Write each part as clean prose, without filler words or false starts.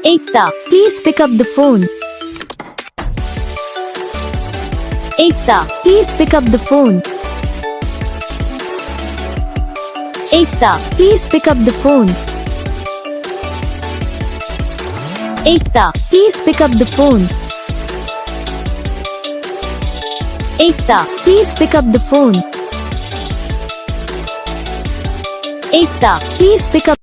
Ekta, please pick up the phone. Ekta, please pick up the phone. Ekta, please pick up the phone. Ekta, please pick up the phone. Ekta, please pick up the phone. Ekta, please pick up.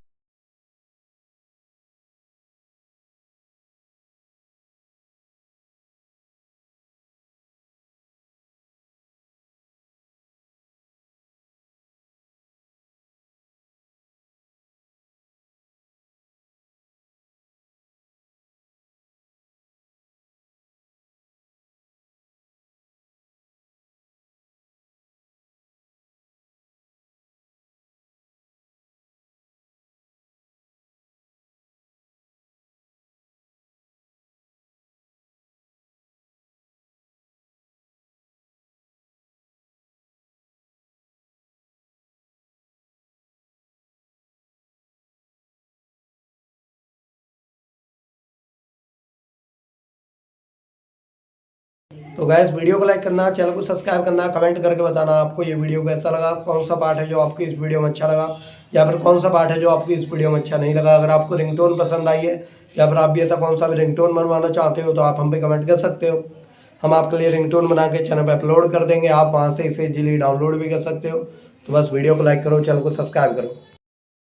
तो guys video को like करना, channel को subscribe करना, comment करके बताना आपको ये video कैसा लगा, कौन सा पार्ट है जो आपको इस वीडियो में अच्छा लगा या फिर कौन सा पार्ट है जो आपको इस वीडियो में अच्छा नहीं लगा। अगर आपको रिंगटोन पसंद आई है या फिर आप भी ऐसा कौन सा भी रिंगटोन बनवाना चाहते हो तो आप हम पे कमेंट कर सकते हो। हम आपके लिए रिंगटोन बना के चैनल पर अपलोड कर देंगे, आप वहाँ से इसे इजीली डाउनलोड भी कर सकते हो। तो बस वीडियो को लाइक करो, चैनल को सब्सक्राइब करो।